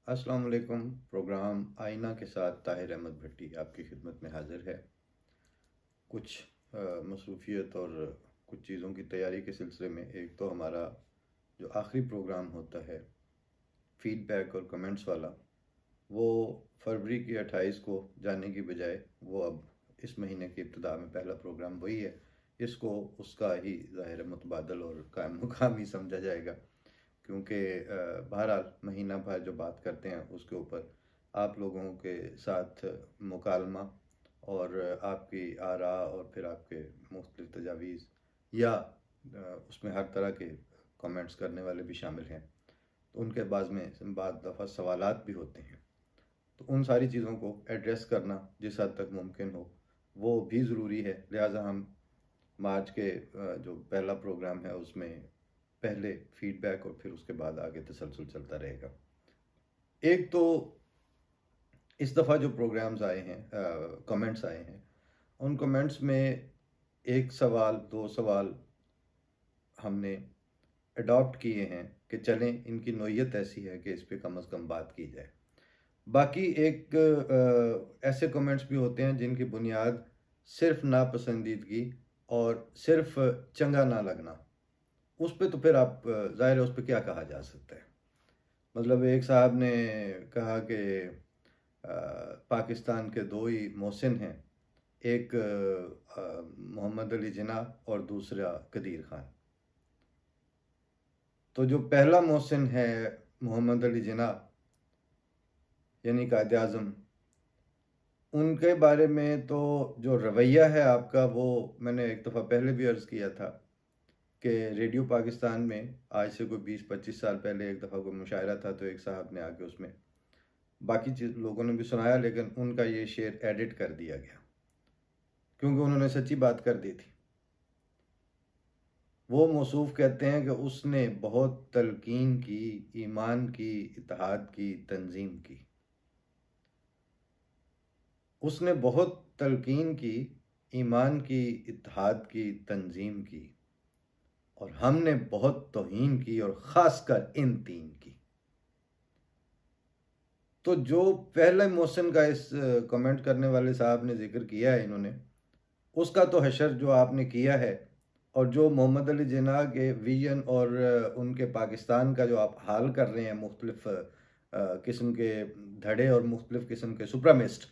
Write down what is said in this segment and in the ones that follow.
अस्सलाम वालेकुम। प्रोग्राम आईना के साथ ताहिर अहमद भट्टी आपकी खिदमत में हाजिर है। कुछ मसरूफियत और कुछ चीज़ों की तैयारी के सिलसिले में, एक तो हमारा जो आखिरी प्रोग्राम होता है फीडबैक और कमेंट्स वाला, वो फरवरी की 28 को जाने की बजाय वो अब इस महीने की इब्तिदा में पहला प्रोग्राम वही है। इसको उसका ही ज़ाहिर मुतबादल और कायम मुकाम ही समझा जाएगा, क्योंकि बहरहाल महीना भर जो बात करते हैं उसके ऊपर आप लोगों के साथ मुकालमा और आपकी आरा और फिर आपके मुख्तलिफ तजावीज़ या उसमें हर तरह के कमेंट्स करने वाले भी शामिल हैं, तो उनके बाद दफ़ा सवालात भी होते हैं। तो उन सारी चीज़ों को एड्रेस करना जिस हद तक मुमकिन हो वो भी ज़रूरी है। लिहाजा हम मार्च के जो पहला प्रोग्राम है उसमें पहले फीडबैक और फिर उसके बाद आगे तसलसल चलता रहेगा। एक तो इस दफ़ा जो प्रोग्राम्स आए हैं, कमेंट्स आए हैं, उन कमेंट्स में एक सवाल दो सवाल हमने अडॉप्ट किए हैं कि चलें इनकी नोयत ऐसी है कि इस पर कम अज़ कम बात की जाए। बाकी एक ऐसे कमेंट्स भी होते हैं जिनकी बुनियाद सिर्फ नापसंदीदगी और सिर्फ चंगा ना लगना, उस पे तो फिर आप ज़ाहिर है उस पे क्या कहा जा सकता है। मतलब एक साहब ने कहा कि पाकिस्तान के दो ही मोहसिन हैं, एक मोहम्मद अली जिन्नाह और दूसरा कदीर खान। तो जो पहला मोहसिन है मोहम्मद अली जिन्नाह यानी कायद आज़म, उनके बारे में तो जो रवैया है आपका, वो मैंने एक दफ़ा पहले भी अर्ज़ किया था कि रेडियो पाकिस्तान में आज से कोई 20-25 साल पहले एक दफ़ा कोई मुशायरा था, तो एक साहब ने आके उसमें बाकी चीज़ लोगों ने भी सुनाया, लेकिन उनका ये शेर एडिट कर दिया गया क्योंकि उन्होंने सच्ची बात कर दी थी। वो मौसूफ़ कहते हैं कि उसने बहुत तलकीन की, ईमान की, इत्तेहाद की, तंजीम की। उसने बहुत तलकीन की, ईमान की, इत्तेहाद की, तंजीम की, और हमने बहुत तौहीन की और ख़ासकर इन तीन की। तो जो पहले मोहसिन का इस कमेंट करने वाले साहब ने जिक्र किया है इन्होंने, उसका तो हशर जो आपने किया है, और जो मोहम्मद अली जिन्नाह के विजन और उनके पाकिस्तान का जो आप हाल कर रहे हैं, मुख्तलिफ किस्म के धड़े और मुख्तलिफ किस्म के सुप्रामिस्ट,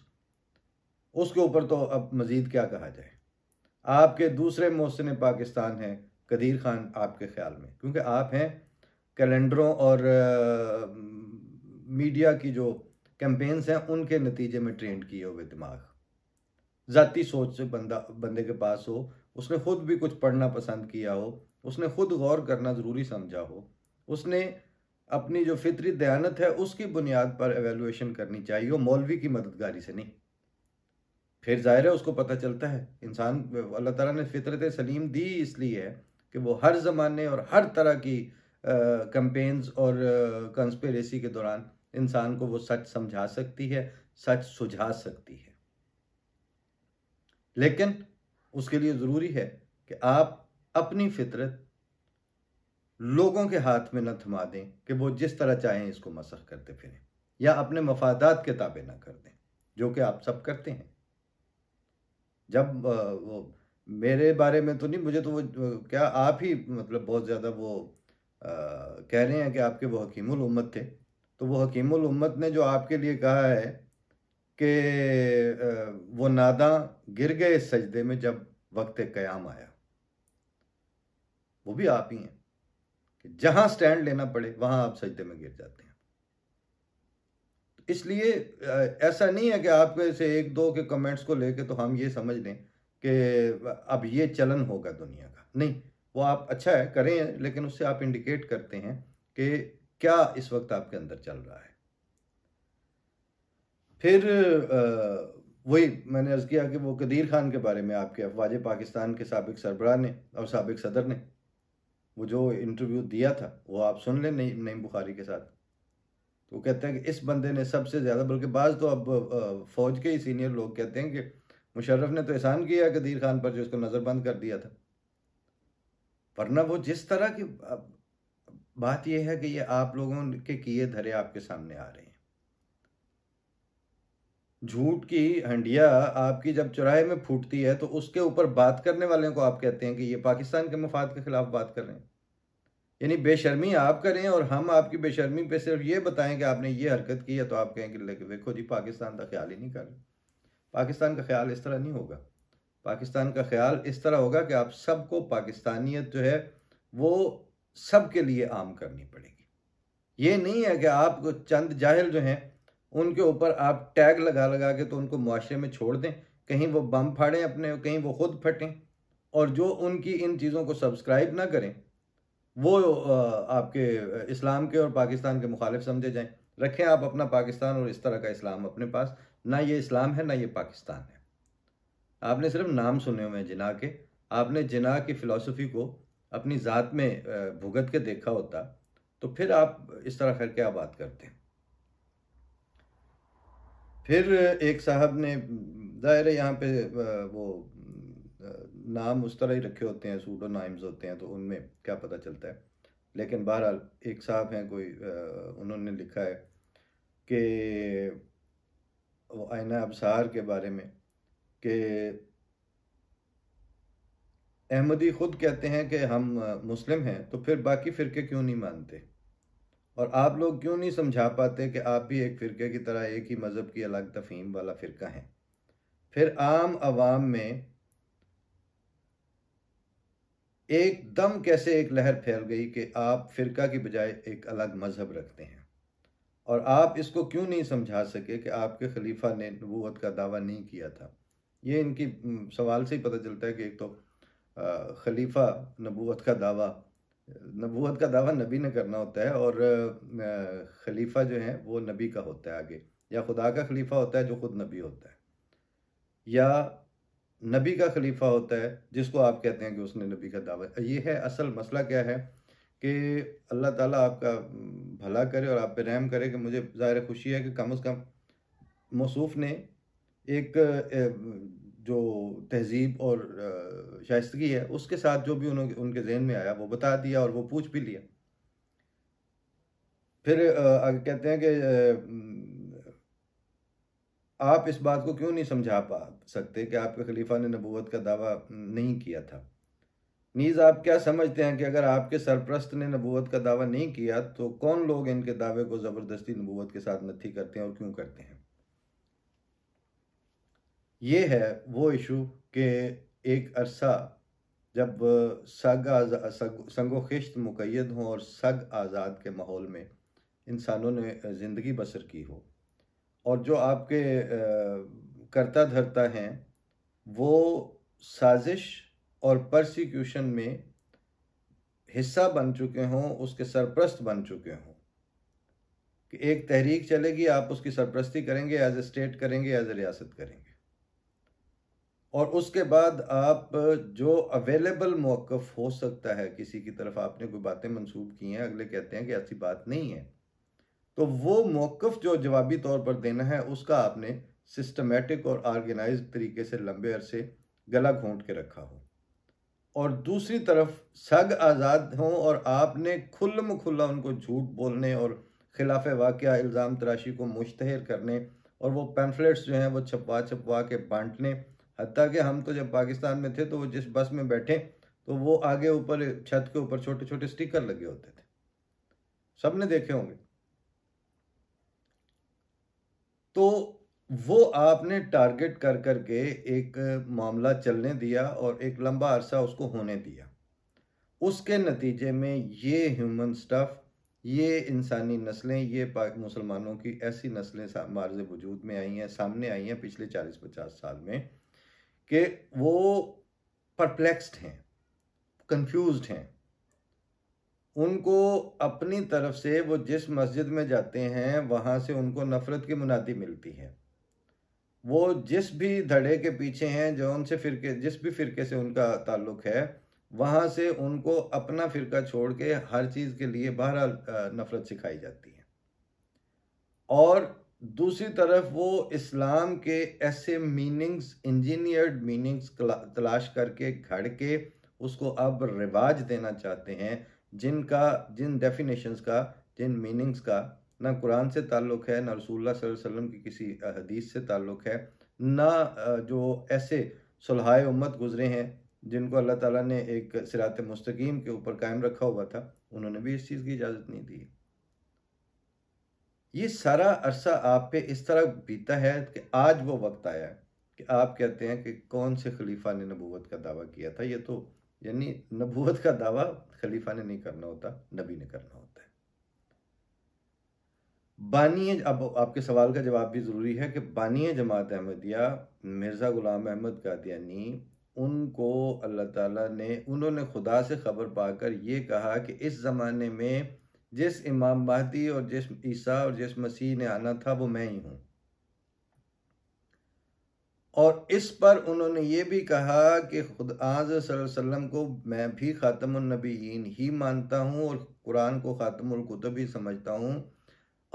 उसके ऊपर तो अब मज़ीद क्या कहा जाए। आपके दूसरे मोहसिन पाकिस्तान हैं कदीर खान आपके ख़्याल में, क्योंकि आप हैं कैलेंडरों और मीडिया की जो कैंपेन्स हैं उनके नतीजे में ट्रेंड किए हुए दिमाग, ज़ाती सोच से बंदे के पास हो, उसने खुद भी कुछ पढ़ना पसंद किया हो, उसने खुद गौर करना ज़रूरी समझा हो, उसने अपनी जो फितरी दयानत है उसकी बुनियाद पर एवेलुएशन करनी चाहिए हो, मौलवी की मददगारी से नहीं। फिर ज़ाहिर है उसको पता चलता है इंसान, अल्लाह ताला ने फितरत सलीम दी इसलिए है कि वो हर ज़माने और हर तरह की कैंपेन्स और कंस्पिरेसी के दौरान इंसान को वो सच समझा सकती है, सच सुझा सकती है। लेकिन उसके लिए ज़रूरी है कि आप अपनी फितरत लोगों के हाथ में न थमा दें कि वो जिस तरह चाहें इसको मसख करते फिरें, या अपने मफादात के ताबे ना कर दें, जो कि आप सब करते हैं। जब वो मेरे बारे में तो नहीं, मुझे तो वो क्या आप ही मतलब बहुत ज़्यादा वो कह रहे हैं कि आपके वो हकीमुल उम्मत थे, तो वो हकीमुल उम्मत ने जो आपके लिए कहा है कि वो नादां गिर गए सजदे में जब वक्त क़याम आया, वो भी आप ही हैं कि जहां स्टैंड लेना पड़े वहां आप सजदे में गिर जाते हैं। इसलिए ऐसा नहीं है कि आपके से एक दो के कमेंट्स को लेके तो हम ये समझ लें कि अब ये चलन होगा दुनिया का, नहीं। वो आप अच्छा है करें, लेकिन उससे आप इंडिकेट करते हैं कि क्या इस वक्त आपके अंदर चल रहा है। फिर वही मैंने अर्ज़ किया कि वो कदीर खान के बारे में आपके अफवाज पाकिस्तान के साबिक सरबराह ने और साबिक सदर ने वो जो इंटरव्यू दिया था वो आप सुन लें नईम बुखारी के साथ। तो वो कहते हैं कि इस बंदे ने सबसे ज़्यादा, बल्कि बाज़ तो अब फ़ौज के ही सीनियर लोग कहते हैं कि मुशर्रफ ने तो एहसान किया कदीर खान पर जो उसको नज़रबंद कर दिया था, वरना वो जिस तरह की बात यह है कि ये आप लोगों के किए धरे आपके सामने आ रहे हैं। झूठ की हंडिया आपकी जब चौराहे में फूटती है तो उसके ऊपर बात करने वाले को आप कहते हैं कि ये पाकिस्तान के मफाद के खिलाफ बात कर रहे हैं। यानी बेशर्मी आप करें और हम आपकी बेशर्मी पे सिर्फ ये बताएं कि आपने ये हरकत की है तो आप कहें कि देखो जी पाकिस्तान का ख्याल ही नहीं कर रहे। पाकिस्तान का ख्याल इस तरह नहीं होगा। पाकिस्तान का ख्याल इस तरह होगा कि आप सबको पाकिस्तानियत जो है वो सबके लिए आम करनी पड़ेगी। ये नहीं है कि आप चंद जाहिल जो हैं उनके ऊपर आप टैग लगा लगा के तो उनको मुआशरे में छोड़ दें, कहीं वो बम फाड़ें अपने, कहीं वो खुद फटें, और जो उनकी इन चीज़ों को सब्सक्राइब ना करें वो आपके इस्लाम के और पाकिस्तान के मुखालिफ समझे जाएं। रखें आप अपना पाकिस्तान और इस तरह का इस्लाम अपने पास। ना ये इस्लाम है ना ये पाकिस्तान है। आपने सिर्फ नाम सुने हुए हैं जिना के। आपने जिना की फ़िलॉसफी को अपनी ज़ात में भुगत के देखा होता तो फिर आप इस तरह कर क्या बात करते हैं। फिर एक साहब ने ज़ाहिर है यहाँ पे वो नाम उस तरह ही रखे होते हैं, सूडो नाइम्स होते हैं, तो उनमें क्या पता चलता है। लेकिन बहरहाल एक साहब हैं कोई, उन्होंने लिखा है कि वो आईना अबसार के बारे में कि अहमदी खुद कहते हैं कि हम मुस्लिम हैं तो फिर बाकी फ़िरके क्यों नहीं मानते, और आप लोग क्यों नहीं समझा पाते कि आप भी एक फ़िरके की तरह एक ही मज़हब की अलग तफ़हीम वाला फ़िरका है। फिर आम आवाम में एकदम कैसे एक लहर फैल गई कि आप फ़िरका की बजाय एक अलग मज़हब रखते हैं, और आप इसको क्यों नहीं समझा सके कि आपके खलीफा ने नबूवत का दावा नहीं किया था। ये इनकी सवाल से ही पता चलता है कि एक तो खलीफा नबूवत का दावा नबी ने करना होता है, और खलीफा जो है वो नबी का होता है आगे, या खुदा का खलीफा होता है जो खुद नबी होता है, या नबी का खलीफा होता है जिसको आप कहते हैं कि उसने नबी का दावा। ये है असल मसला। क्या है कि अल्लाह ताला आपका भला करे और आप पे रहम करे कि मुझे ज़ाहिर खुशी है कि कम से कम मौसूफ़ ने एक जो तहज़ीब और शाइस्तगी है उसके साथ जो भी उनके ज़हन में आया वो बता दिया और वो पूछ भी लिया। फिर आगे कहते हैं कि आप इस बात को क्यों नहीं समझा पा सकते कि आपके खलीफा ने नबूवत का दावा नहीं किया था। नीज़ आप क्या समझते हैं कि अगर आपके सरप्रस्त ने नबूवत का दावा नहीं किया तो कौन लोग इनके दावे को ज़बरदस्ती नबूवत के साथ नथी करते हैं और क्यों करते हैं। ये है वो इशू कि एक अरसा जब संगो खिश्त मुक़य्यद हों और सग आज़ाद के माहौल में इंसानों ने ज़िंदगी बसर की हो, और जो आपके करता धरता हैं वो साजिश और परसिक्यूशन में हिस्सा बन चुके हों, उसके सरप्रस्त बन चुके हों, कि एक तहरीक चलेगी, आप उसकी सरप्रस्ती करेंगे, एज ए स्टेट करेंगे, एज ए रियासत करेंगे, और उसके बाद आप जो अवेलेबल मौक़िफ़ हो सकता है किसी की तरफ, आपने कोई बातें मंसूब की हैं, अगले कहते हैं कि ऐसी बात नहीं है, तो वो मौक़िफ़ जो जवाबी तौर पर देना है उसका आपने सिस्टमेटिक और ऑर्गेनाइज्ड तरीके से लंबे अरसे गला घोंट के रखा हो, और दूसरी तरफ सग आज़ाद हों और आपने खुल्लम खुल्ला उनको झूठ बोलने और खिलाफ वाक़या इल्ज़ाम तराशी को मुश्तहर करने और वो पैम्फलेट्स जो हैं वो छपवा छपवा के बांटने। हत्ता कि हम तो जब पाकिस्तान में थे तो वो जिस बस में बैठे तो वो आगे ऊपर छत के ऊपर छोटे छोटे स्टिकर लगे होते थे, सबने देखे होंगे। तो वो आपने टारगेट कर करके एक मामला चलने दिया और एक लंबा अरसा उसको होने दिया। उसके नतीजे में ये ह्यूमन स्टफ, ये इंसानी नस्लें, ये मुसलमानों की ऐसी नस्लें मार्ज़ वजूद में आई हैं, सामने आई हैं पिछले 40-50 साल में, कि वो परप्लेक्स्ड हैं, कंफ्यूज्ड हैं। उनको अपनी तरफ से वो जिस मस्जिद में जाते हैं वहाँ से उनको नफ़रत की मुनादी मिलती है। वो जिस भी धड़े के पीछे हैं, जो उनसे फ़िरके, जिस भी फ़िरके से उनका ताल्लुक़ है, वहाँ से उनको अपना फ़िरका छोड़ के हर चीज़ के लिए बहरहाल नफ़रत सिखाई जाती है। और दूसरी तरफ वो इस्लाम के ऐसे मीनिंग्स, इंजीनियर्ड मीनिंग्स तलाश करके घड़ के उसको अब रिवाज देना चाहते हैं, जिन डेफिनेशंस का, जिन मीनिंग्स का ना कुरान से ताल्लुक़ है, ना रसूलुल्लाह सल्लल्लाहु अलैहि वसल्लम की किसी हदीस से ताल्लुक़ है, ना जो ऐसे सुलहाए उम्मत गुज़रे हैं जिनको अल्लाह ताला ने एक सिरात मुस्तकीम के ऊपर कायम रखा हुआ था, उन्होंने भी इस चीज़ की इजाज़त नहीं दी। ये सारा अरसा आप पे इस तरह बीता है कि आज वो वक्त आया है कि आप कहते हैं कि कौन से खलीफा ने नबूवत का दावा किया था। ये तो यानी नबूवत का दावा खलीफा ने नहीं करना होता, नबी ने करना होता है। बानी, अब आपके सवाल का जवाब भी ज़रूरी है कि बानी जमात अहमदिया मिर्ज़ा ग़ुलाम अहमद कादियानी, उनको अल्लाह ताला ने, उन्होंने खुदा से ख़बर पाकर ये कहा कि इस ज़माने में जिस इमाम महदी और जिस ईसा और जिस मसीह ने आना था वो मैं ही हूँ। और इस पर उन्होंने ये भी कहा कि खुद आज़ सल्लल्लाहु अलैहि वसल्लम को मैं भी ख़ातमुन नबीयीन ही मानता हूँ और कुरान को ख़ातमुल कुतुब ही समझता हूँ,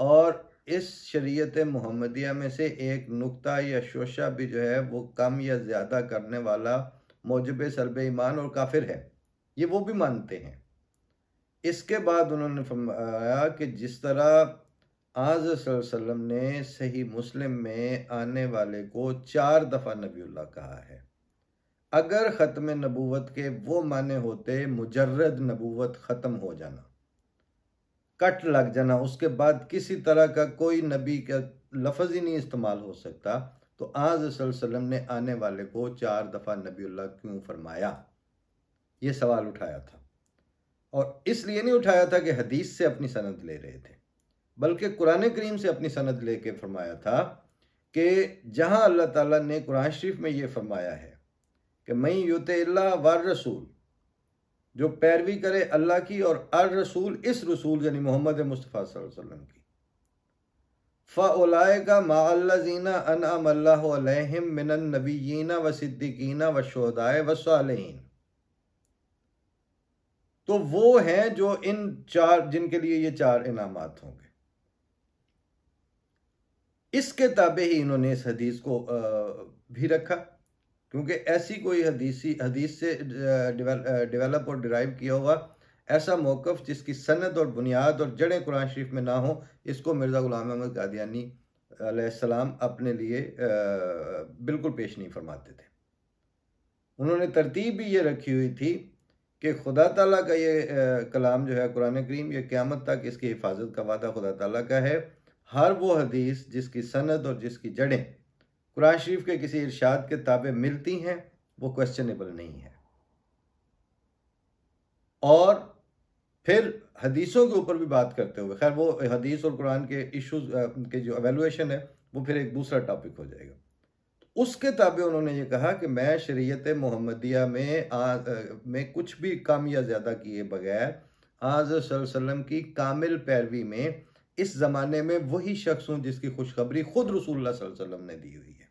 और इस शरीयत मुहम्मदिया में से एक नुक्ता या शोशा भी जो है वो कम या ज़्यादा करने वाला मौजब सल्ब ईमान और काफिर है, ये वो भी मानते हैं। इसके बाद उन्होंने फरमाया कि जिस तरह आज़ सल्लल्लाहु अलैहि वसल्लम ने सही मुस्लिम में आने वाले को 4 दफ़ा नबीउल्लाह कहा है, अगर ख़त्म नबूवत के वो माने होते मुजर्रद नबूवत ख़त्म हो जाना, कट लग जाना, उसके बाद किसी तरह का कोई नबी का लफ्ज़ ही नहीं इस्तेमाल हो सकता, तो आज़ सल्लल्लाहु अलैहि वसल्लम ने आने वाले को 4 दफ़ा नबीउल्लाह क्यों फरमाया? ये सवाल उठाया था, और इसलिए नहीं उठाया था कि हदीस से अपनी सनद ले रहे थे, बल्कि कुरान करीम से अपनी सनद लेके फरमाया था कि जहां अल्लाह ताला ने कुरान शरीफ में ये फरमाया है कि मई युतिल्लाह वर रसूल, जो पैरवी करे अल्लाह की और अर रसूल, इस रसूल यानी मोहम्मद मुस्तफ़ा सल्लल्लाहु अलैहि वसल्लम की, फ़उलाइका मअल्लज़ीना अनअम अल्लाहु अलैहिम मिनन नबिय्यीना व सिद्दीकीना व शुहदाए व सालिहीन, तो वो हैं जो इन 4, जिनके लिए ये 4 इनामात होंगे। इसके ताबे ही इन्होंने इस हदीस को भी रखा, क्योंकि ऐसी कोई हदीस से डेवलप और डिराइव किया हुआ ऐसा मौक़िफ़ जिसकी सनद और बुनियाद और जड़ें कुरान शरीफ में ना हो, इसको मिर्ज़ा ग़ुलाम अहमद कादियानी अलैहिस्सलाम अपने लिए बिल्कुल पेश नहीं फरमाते थे। उन्होंने तरतीब भी ये रखी हुई थी कि खुदा ताला का ये कलाम जो है कुरान करीम, ये क़यामत तक इसकी हिफाजत का वादा खुदा ताला का है। हर वो हदीस जिसकी सनद और जिसकी जड़ें कुरान शरीफ के किसी इरशाद के ताबे मिलती हैं, वो क्वेश्चनेबल नहीं है। और फिर हदीसों के ऊपर भी बात करते हुए, खैर वो हदीस और कुरान के इश्यूज के जो एवेलुएशन है वो फिर एक दूसरा टॉपिक हो जाएगा। उसके ताबे उन्होंने ये कहा कि मैं शरीयत मुहम्मदिया में कुछ भी कम या ज़्यादा किए बगैर आज़ सल्लल्लाहु अलैहि वसल्लम की कामिल पैरवी में इस ज़माने में वही शख्स हूँ जिसकी खुशखबरी खुद रसूलुल्लाह सल्लल्लाहु अलैहि वसल्लम ने दी हुई है,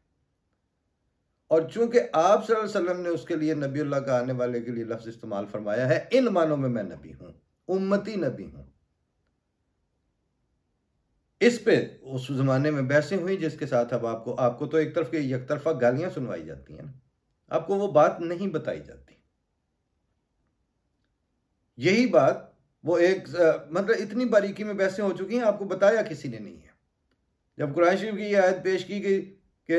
और चूंकि आप सल्लल्लाहु अलैहि वसल्लम ने उसके लिए नबीउल्लाह का आने वाले के लिए लफ्ज़ इस्तेमाल फरमाया है, इन मानों में मैं नबी हूँ, उम्मती नबी हूँ। इस पे उस ज़माने में बहसें हुई जिसके साथ अब आपको तो एक तरफ के एक तरफा गालियां सुनवाई जाती हैं ना, आपको वो बात नहीं बताई जाती। यही बात वो एक मतलब इतनी बारीकी में बहसें हो चुकी हैं, आपको बताया किसी ने नहीं है। जब कुरान शरीफ की ये आयत पेश की गई कि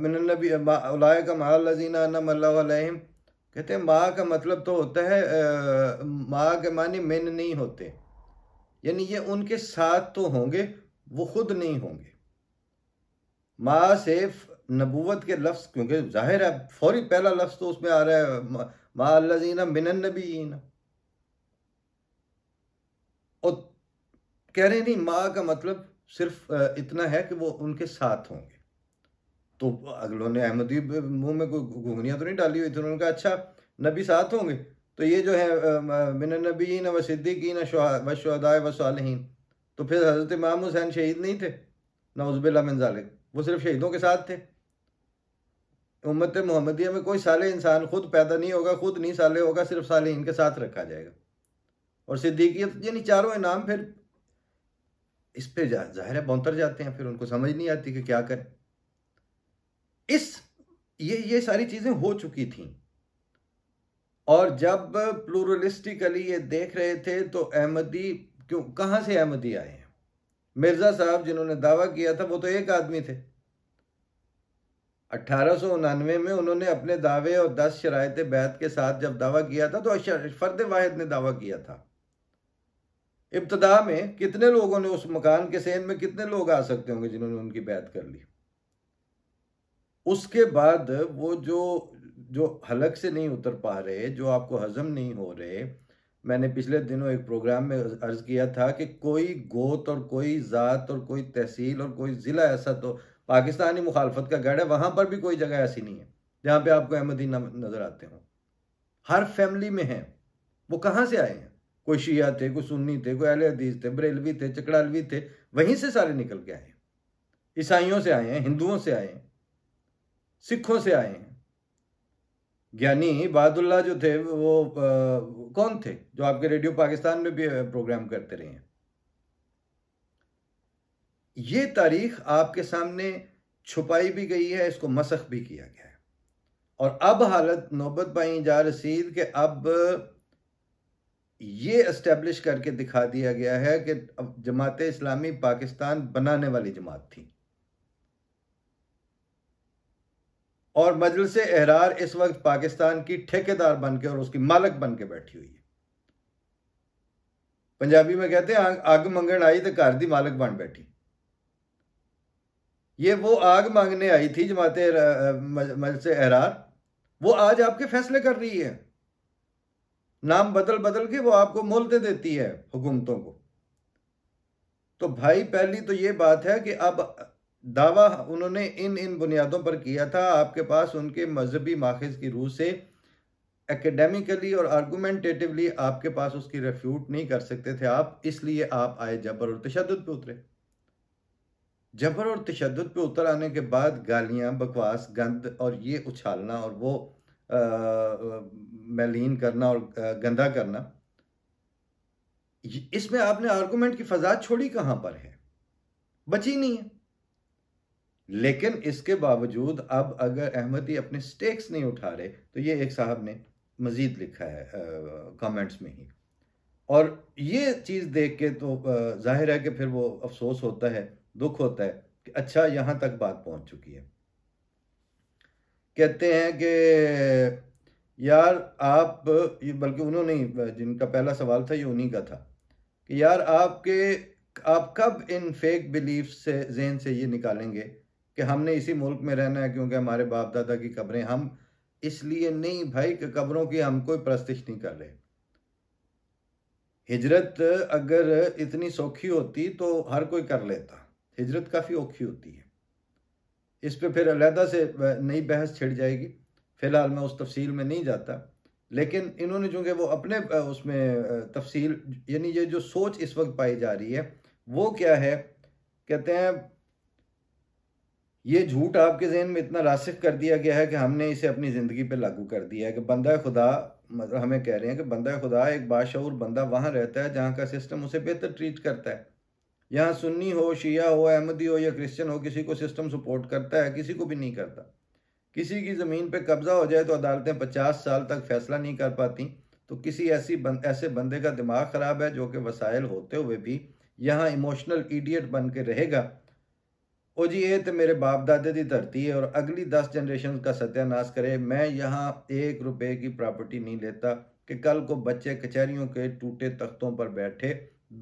मिनन नबी उलाइका मअल्लज़ीना अनअम अल्लाहु अलैहिम, कहते हैं माँ का मतलब तो होता है माँ के मानी मिन नहीं होते, यानी ये उनके साथ तो होंगे, वो खुद नहीं होंगे। माँ से नबूवत के लफ्ज़, क्योंकि जाहिर है फौरी पहला लफ्ज़ तो उसमें आ रहा है माँ अल्लज़ीना मिनन नबीयीन, और कह रहे नहीं माँ का मतलब सिर्फ इतना है कि वो उनके साथ होंगे। तो अगलों ने अहमदी मुंह में कोई घुंघनियाँ तो नहीं डाली हुई थी, उन्होंने कहा अच्छा नबी साथ होंगे, तो ये जो है मिनन नबीयीन व सिद्दीकीन व शुहदाए व सालिहीन, तो फिर हज़रत इमाम हुसैन शहीद नहीं थे? नऊज़ुबिल्लाह मिन ज़ालिक, वो सिर्फ शहीदों के साथ थे। उम्मत मुहम्मदिया में कोई साले इंसान खुद पैदा नहीं होगा, खुद नहीं साले होगा, सिर्फ सालिहीन के साथ रखा जाएगा। और सिद्दीकियत यानी चारों इनाम फिर इस पे जाहिर है बौंतर जाते हैं, फिर उनको समझ नहीं आती कि क्या करें। ये सारी चीज़ें हो चुकी थीं, और जब प्लूरलिस्टिकली ये देख रहे थे तो अहमदी कहाँ से अहमदी आए हैं? मिर्जा साहब जिन्होंने दावा किया था वो तो एक आदमी थे। 1899 में उन्होंने अपने दावे और 10 शरायत बैत के साथ जब दावा किया था तो फर्द वाहिद ने दावा किया था। इब्तदा में कितने लोगों ने उस मकान के सेन में कितने लोग आ सकते होंगे जिन्होंने उनकी बैत कर ली। उसके बाद वो जो हलक से नहीं उतर पा रहे, जो आपको हजम नहीं हो रहे, मैंने पिछले दिनों एक प्रोग्राम में अर्ज किया था कि कोई गोत और कोई ज़ात और कोई तहसील और कोई ज़िला ऐसा तो पाकिस्तानी मुखालफत का गढ़ है, वहाँ पर भी कोई जगह ऐसी नहीं है जहाँ पे आपको अहमदी नज़र आते हों। हर फैमिली में हैं। वो कहाँ से आए हैं? कोई शिया थे, कोई सुन्नी थे, कोई अहले हदीस थे, बरेलवी थे, चकड़ालवी थे, वहीं से सारे निकल के आए हैं। ईसाइयों से आए हैं, हिंदुओं से आए हैं, सिखों से आए हैं। ज्ञानी बहादुल्ला जो थे वो कौन थे जो आपके रेडियो पाकिस्तान में भी प्रोग्राम करते रहे हैं। ये तारीख आपके सामने छुपाई भी गई है, इसको मसख भी किया गया है। और अब हालत नौबत पाई जा रसीद कि अब ये एस्टेब्लिश करके दिखा दिया गया है कि जमात इस्लामी पाकिस्तान बनाने वाली जमात थी और मजलिस एहरार इस वक्त पाकिस्तान की ठेकेदार बन के और उसकी मालिक बन के बैठी हुई है। पंजाबी में कहते हैं आग मंगण आई तो घर दी मालिक बन बैठी। ये वो आग मांगने आई थी जमात मजलिस एहरार, वो आज आपके फैसले कर रही है। नाम बदल बदल के वो आपको मोहलतें देती है हुकूमतों को। तो भाई पहली तो ये बात है कि अब दावा उन्होंने इन बुनियादों पर किया था। आपके पास उनके मजहबी माखिज की रूह से एकेडमिकली और आर्गुमेंटेटिवली आपके पास उसकी रेफ्यूट नहीं कर सकते थे आप, इसलिए आप आए जबर और तशद्दुद पे उतरे। जबर और तशद्दुद पे उतर आने के बाद गालियां, बकवास, गंद और ये उछालना और वो मैलीन करना और गंदा करना, इसमें आपने आर्गुमेंट की फजा छोड़ी कहां पर है? बची नहीं है। लेकिन इसके बावजूद अब अगर अहमदी अपने स्टेक्स नहीं उठा रहे, तो ये एक साहब ने मजीद लिखा है कमेंट्स में ही, और ये चीज़ देख के तो जाहिर है कि फिर वो अफसोस होता है, दुख होता है कि अच्छा यहाँ तक बात पहुँच चुकी है। कहते हैं कि यार आप, बल्कि उन्होंने जिनका पहला सवाल था ये उन्हीं का था कि यार आप कब इन फेक बिलीफ से जहन से ये निकालेंगे कि हमने इसी मुल्क में रहना है क्योंकि हमारे बाप दादा की कब्रें, हम इसलिए नहीं भाई कि कब्रों की हम कोई परस्तिश नहीं कर रहे। हिजरत अगर इतनी सौखी होती तो हर कोई कर लेता। हिजरत काफ़ी औखी होती है। इस पे फिर अलहदा से नई बहस छिड़ जाएगी, फ़िलहाल मैं उस तफसील में नहीं जाता। लेकिन इन्होंने चूँकि वो अपने उसमें तफसील, यानी ये जो सोच इस वक्त पाई जा रही है वो क्या है, कहते हैं ये झूठ आपके जहन में इतना रासिख कर दिया गया है कि हमने इसे अपनी ज़िंदगी पे लागू कर दिया है कि बंदा खुदा, मतलब हमें कह रहे हैं कि बंदा खुदा एक बाशऊर बंदा वहाँ रहता है जहाँ का सिस्टम उसे बेहतर ट्रीट करता है। यहाँ सुन्नी हो, शिया हो, अहमदी हो या क्रिश्चियन हो, किसी को सिस्टम सपोर्ट करता है? किसी को भी नहीं करता। किसी की ज़मीन पे कब्जा हो जाए तो अदालतें 50 साल तक फैसला नहीं कर पाती। तो किसी ऐसे बंदे का दिमाग ख़राब है जो कि वसाइल होते हुए भी यहाँ इमोशनल इडियट बन के रहेगा। ओ जी ये तो मेरे बाप दादे की धरती है और अगली 10 जनरेशन का सत्यानाश करे। मैं यहाँ 1 रुपए की प्रॉपर्टी नहीं लेता कि कल को बच्चे कचहरियों के टूटे तख्तों पर बैठे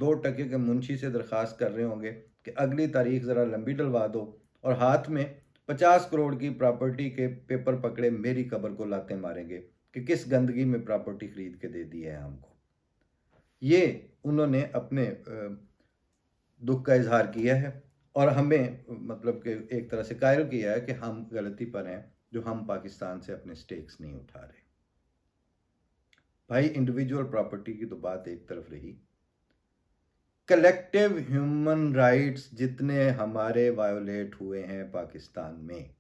2 टके के मुंशी से दरख्वास्त कर रहे होंगे कि अगली तारीख ज़रा लंबी डलवा दो, और हाथ में 50 करोड़ की प्रॉपर्टी के पेपर पकड़े मेरी कब्र को लाते मारेंगे कि किस गंदगी में प्रॉपर्टी खरीद के दे दी है हमको। ये उन्होंने अपने दुख का इजहार किया है और हमें मतलब कि एक तरह से कायल किया है कि हम गलती पर हैं जो हम पाकिस्तान से अपने स्टेक्स नहीं उठा रहे। भाई इंडिविजुअल प्रॉपर्टी की तो बात एक तरफ रही, कलेक्टिव ह्यूमन राइट्स जितने हमारे वायोलेट हुए हैं पाकिस्तान में,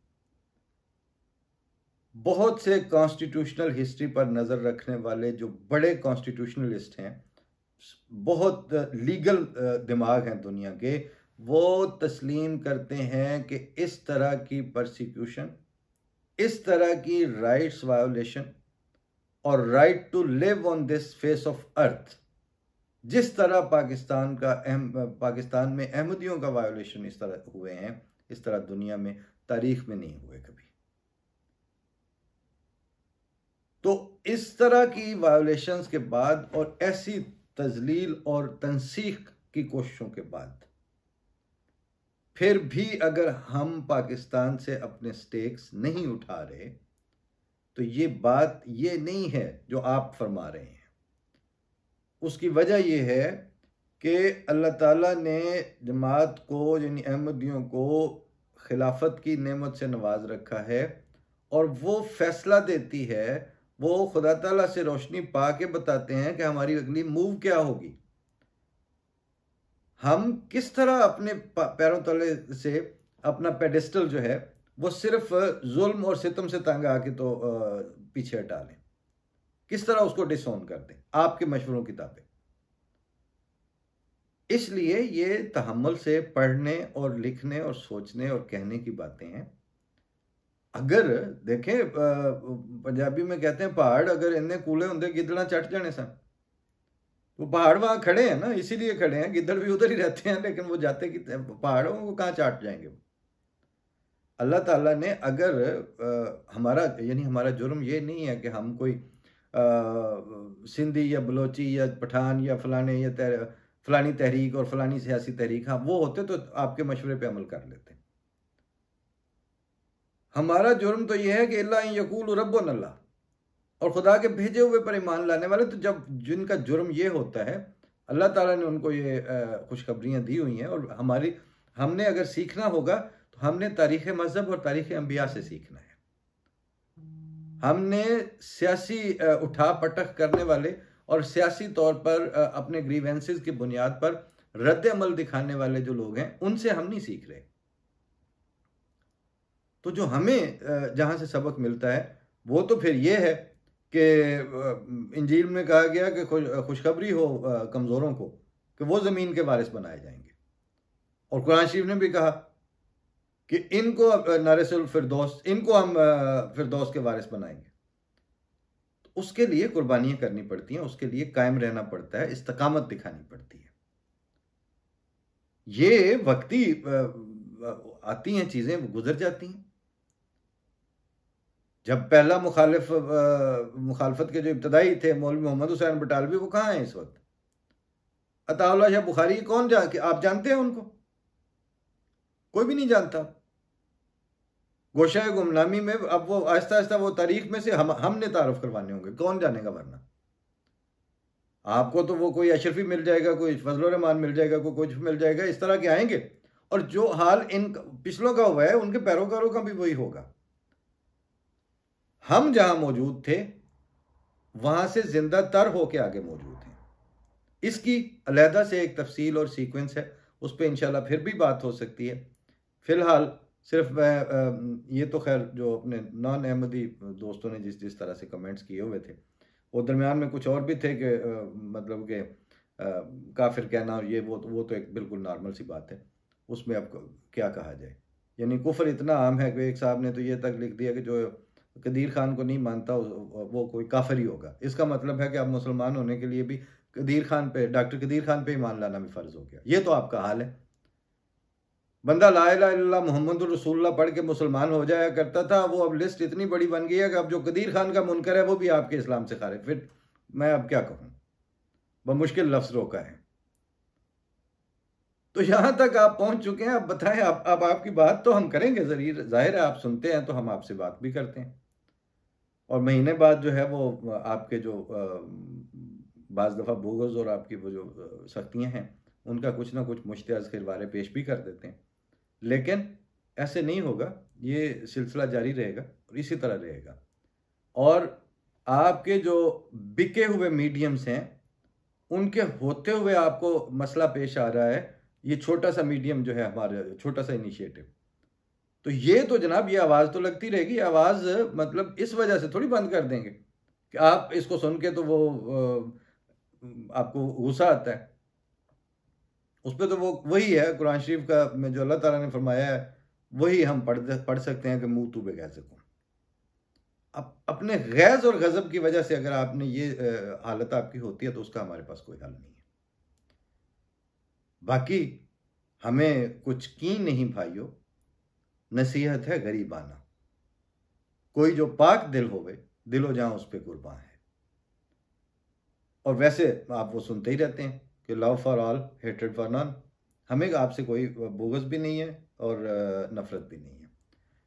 बहुत से कॉन्स्टिट्यूशनल हिस्ट्री पर नज़र रखने वाले जो बड़े कॉन्स्टिट्यूशनलिस्ट हैं, बहुत लीगल दिमाग हैं दुनिया के, वो तस्लीम करते हैं कि इस तरह की परसिक्यूशन, इस तरह की राइट्स वायोलेशन और right to live on this face of earth जिस तरह पाकिस्तान में अहमदियों का वायोलेशन इस तरह हुए हैं, इस तरह दुनिया में तारीख में नहीं हुए कभी। तो इस तरह की वायोलेशंस के बाद और ऐसी तजलील और तनसीख की कोशिशों के बाद फिर भी अगर हम पाकिस्तान से अपने स्टेक्स नहीं उठा रहे, तो ये बात ये नहीं है जो आप फरमा रहे हैं। उसकी वजह यह है कि अल्लाह ताला ने जमात को, यानी अहमदियों को, खिलाफत की नेमत से नवाज रखा है और वो फैसला देती है, वो खुदा ताला से रोशनी पा के बताते हैं कि हमारी अगली मूव क्या होगी। हम किस तरह अपने पैरों तले से अपना पेडिस्टल जो है वो सिर्फ जुल्म और सितम से तंग आके तो पीछे हटा लें, किस तरह उसको डिसोन कर दें आपके मशवरों की ताबे। इसलिए ये तहम्मुल से पढ़ने और लिखने और सोचने और कहने की बातें हैं। अगर देखें, पंजाबी में कहते हैं पहाड़ अगर इन्ने कूले होंगे गिदड़ा चट जाने सन। वो पहाड़ वहां खड़े हैं ना, इसीलिए खड़े हैं, गिद्दड़ भी उधर ही रहते हैं, लेकिन वो जाते कि पहाड़ों को कहाँ चाट जाएंगे। अल्लाह ताला ने अगर हमारा, यानी हमारा जुर्म ये नहीं है कि हम कोई सिंधी या बलोची या पठान या फलाने या फलानी तहरीक और फलानी सियासी तहरीक, हाँ वो होते तो आपके मशवरे पे अमल कर लेते। हमारा जुर्म तो यह है कि अल्लाह यकूल रब्बुन अल्लाह, और खुदा के भेजे हुए पर ईमान लाने वाले। तो जब जिनका जुर्म ये होता है, अल्लाह ताला ने उनको ये खुशखबरियाँ दी हुई हैं, और हमने अगर सीखना होगा तो हमने तारीख़ मज़हब और तारीख़ अंबिया से सीखना है। हमने सियासी उठा पटक करने वाले और सियासी तौर पर अपने ग्रीवेंसेस की बुनियाद पर रद्द अमल दिखाने वाले जो लोग हैं, उनसे हम नहीं सीख रहे। तो जो हमें जहाँ से सबक मिलता है वो तो फिर ये है कि इंजील में कहा गया कि खुशखबरी हो कमज़ोरों को कि वो ज़मीन के वारिस बनाए जाएंगे, और कुरान शरीफ ने भी कहा कि इनको नारिसुल फिरदौस, इनको हम फिरदौस के वारिस बनाएंगे। तो उसके लिए कुर्बानियाँ करनी पड़ती हैं, उसके लिए कायम रहना पड़ता है, इस्तकामत दिखानी पड़ती है। ये वक्ती आती हैं चीज़ें, वो गुजर जाती हैं। जब पहला मुखालफत के जो इब्तदाई थे मौलवी मोहम्मद हुसैन बटालवी, वो कहाँ हैं इस वक्त? अताउल्लाह शाह बुखारी कौन आप जानते हैं उनको? कोई भी नहीं जानता। गोशाए गुमनामी में अब वो आहिस्ता आहिस्ता वो तारीख में से हमने तारुफ करवाने होंगे, कौन जानेगा? वरना आपको तो वो कोई अशरफी मिल जाएगा, कोई फजल रहमान मिल जाएगा, कोई कुछ मिल जाएगा, इस तरह के आएंगे। और जो हाल इन पिछलों का हुआ है उनके पैरोकारों का भी वही होगा। हम जहां मौजूद थे वहां से जिंदा तर होके आगे मौजूद हैं। इसकी अलहदा से एक तफसील और सीक्वेंस है, उस पर इंशाल्लाह फिर भी बात हो सकती है। फिलहाल सिर्फ मैं ये तो खैर जो अपने नॉन अहमदी दोस्तों ने जिस तरह से कमेंट्स किए हुए थे, वो दरमियान में कुछ और भी थे कि मतलब कि काफिर कहना और ये वो तो एक बिल्कुल नॉर्मल सी बात है, उसमें अब क्या कहा जाए। यानी कुफर इतना आम है कि एक साहब ने तो ये तक लिख दिया कि जो कदीर खान को नहीं मानता वो कोई काफिर ही होगा। इसका मतलब है कि अब मुसलमान होने के लिए भी डॉक्टर कदीर खान पे ईमान लाना भी फर्ज हो गया। ये तो आपका हाल है। बंदा ला इलाहा इल्लल्लाह मुहम्मदुर रसूलुल्लाह पढ़ के मुसलमान हो जाया करता था, वो अब लिस्ट इतनी बड़ी बन गई है कि अब जो कदीर खान का मुनकर है वो भी आपके इस्लाम से खारिज। फिर मैं अब क्या कहूँ, बमुश्किल लफ्ज रोका है। तो यहां तक आप पहुंच चुके हैं। अब बताएं, अब आपकी बात तो हम करेंगे, जरूर जाहिर है आप सुनते हैं तो हम आपसे बात भी करते हैं। और महीने बाद जो है वो आपके जो बाज़ दफ़ा बोगस और आपकी वो जो सख्तियाँ हैं उनका कुछ ना कुछ मुश्तअज़ खिलवारे पेश भी कर देते हैं। लेकिन ऐसे नहीं होगा, ये सिलसिला जारी रहेगा और इसी तरह रहेगा। और आपके जो बिके हुए मीडियम्स हैं उनके होते हुए आपको मसला पेश आ रहा है। ये छोटा सा मीडियम जो है हमारा, छोटा सा इनिशिएटिव, तो ये तो जनाब ये आवाज़ तो लगती रहेगी। आवाज़ मतलब इस वजह से थोड़ी बंद कर देंगे कि आप इसको सुन के तो वो आपको गुस्सा आता है। उस पर तो वो वही है कुरान शरीफ का में जो अल्लाह ताला ने फरमाया है वही हम पढ़ सकते हैं कि मुँह तू बेगैज़। अब अपने गैज़ और गज़ब की वजह से अगर आपने ये हालत आपकी होती है तो उसका हमारे पास कोई हल नहीं है। बाकी हमें कुछ की नहीं भाइयों, नसीहत है गरीबाना। कोई जो पाक दिल होवे, दिलो जहां उस पे कुर्बान है। और वैसे आप वो सुनते ही रहते हैं कि love for all, hatred for none. हमें आपसे कोई बोगस भी नहीं है और नफरत भी नहीं है,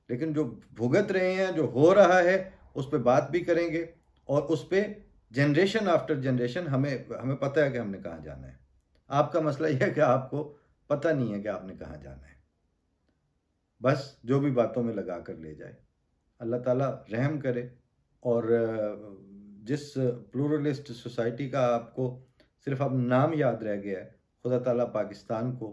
लेकिन जो भुगत रहे हैं, जो हो रहा है, उस पर बात भी करेंगे। और उस पर जनरेशन आफ्टर जनरेशन हमें हमें पता है कि हमने कहाँ जाना है। आपका मसला यह है कि आपको पता नहीं है कि आपने कहाँ जाना है। बस जो भी बातों में लगा कर ले जाए, अल्लाह ताला रहम करे। और जिस प्लूरलिस्ट सोसाइटी का आपको सिर्फ अब नाम याद रह गया है, खुदा ताला पाकिस्तान को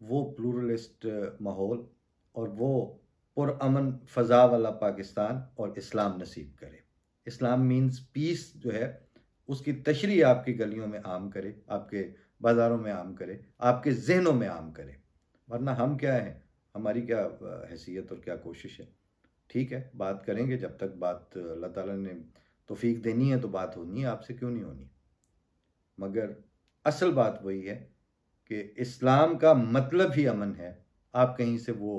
वो प्लूरलिस्ट माहौल और वो पुरअमन फ़ज़ा वाला पाकिस्तान और इस्लाम नसीब करे। इस्लाम मीन्स पीस जो है, उसकी तशरीह आपकी गलियों में आम करे, आपके बाज़ारों में आम करे, आपके जहनों में आम करे। वरना हम क्या हैं, हमारी क्या हैसियत और क्या कोशिश है। ठीक है, बात करेंगे, जब तक बात अल्लाह ताला ने तौफीक देनी है तो बात होनी है, आपसे क्यों नहीं होनी। मगर असल बात वही है कि इस्लाम का मतलब ही अमन है। आप कहीं से वो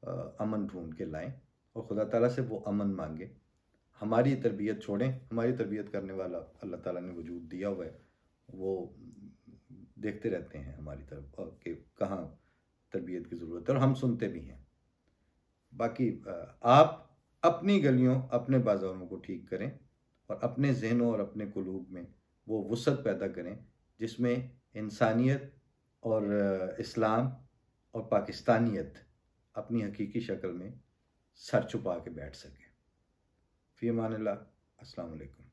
अमन ढूंढ के लाएं और खुदा ताला से वो अमन मांगे। हमारी तरबियत छोड़ें, हमारी तरबियत करने वाला अल्लाह ताला ने वजूद दिया हुआ है, वो देखते रहते हैं हमारी तरफ कि कहाँ तरबियत की ज़रूरत है, और हम सुनते भी हैं। बाकी आप अपनी गलियों, अपने बाज़ारों को ठीक करें और अपने जहनों और अपने कुलूब में वो वुसअत पैदा करें जिसमें इंसानियत और इस्लाम और पाकिस्तानियत अपनी हकीकी शक्ल में सर छुपा के बैठ सके। फ़ी अमानिल्लाह। अस्सलाम वालेकुम।